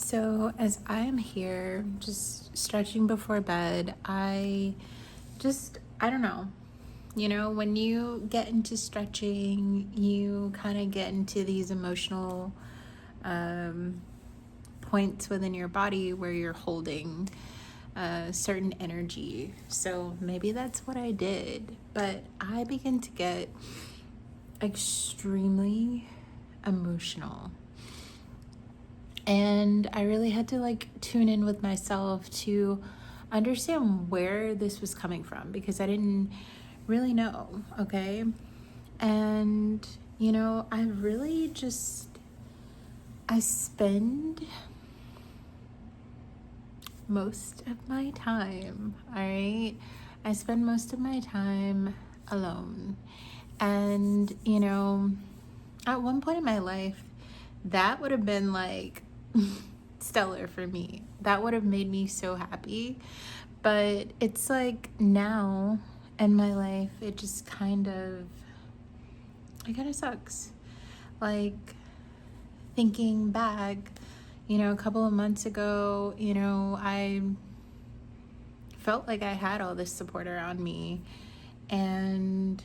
So, as I am here just stretching before bed, I don't know. When you get into stretching, you kind of get into these emotional um, points within your body where you're holding certain energy. So, maybe that's what I did. But I began to get extremely emotional. And I really had to tune in with myself to understand where this was coming from because I didn't really know, okay? And I really I spend most of my time, all right? I spend most of my time alone. And at one point in my life, that would have been stellar for me. That would have made me so happy. But it's like now in my life, it kind of sucks. Like thinking back, a couple of months ago, I felt like I had all this support around me. And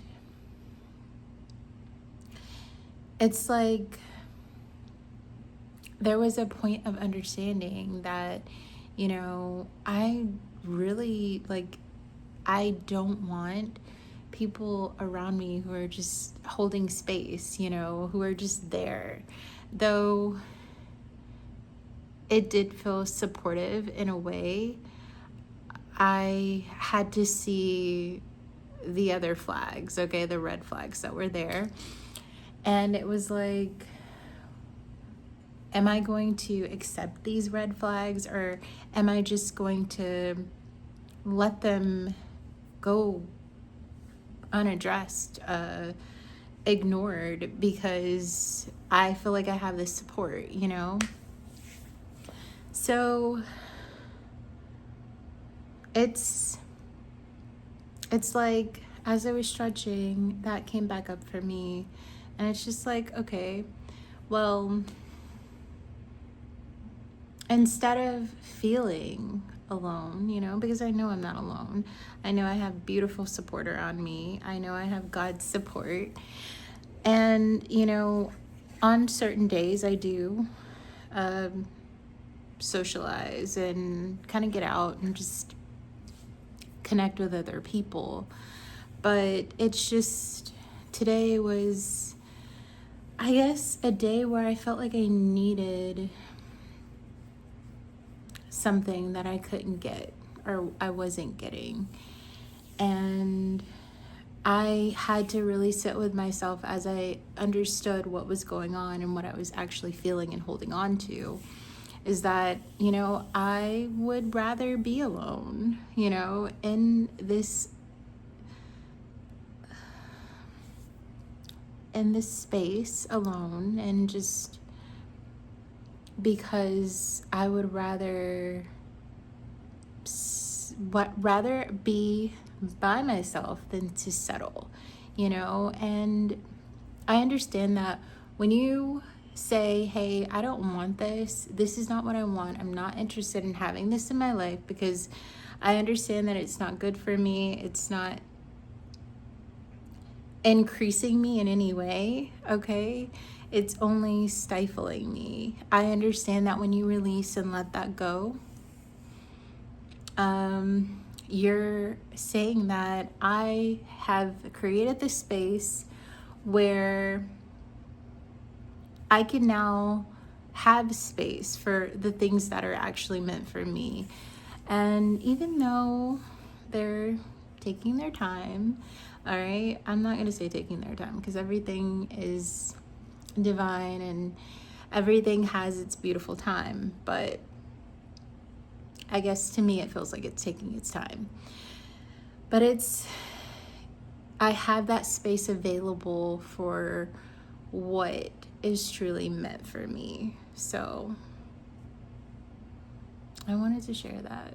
it's like there was a point of understanding that, I really I don't want people around me who are just holding space, who are just there. Though it did feel supportive in a way, I had to see the other flags, okay, the red flags that were there. And it was like, am I going to accept these red flags, or am I just going to let them go unaddressed, ignored, because I feel like I have this support, So it's like as I was stretching, that came back up for me. And it's just like, okay, well, instead of feeling alone, because I know I'm not alone. I know I have beautiful support around me. I know I have God's support. And, on certain days I do socialize and kind of get out and just connect with other people. But it's just, today was, I guess, a day where I felt like I needed something that I couldn't get or I wasn't getting. And I had to really sit with myself as I understood what was going on and what I was actually feeling and holding on to. Is that, I would rather be alone, in this space alone, and just because I would rather be by myself than to settle, and I understand that when you say, hey, I don't want this is not what I want, I'm not interested in having this in my life, because I understand that it's not good for me, it's not increasing me in any way, okay? It's only stifling me. I understand that when you release and let that go, you're saying that I have created this space where I can now have space for the things that are actually meant for me. And even though they're taking their time, all right, I'm not going to say taking their time, because everything is divine and everything has its beautiful time. But I guess to me, it feels like it's taking its time. But I have that space available for what is truly meant for me. So I wanted to share that.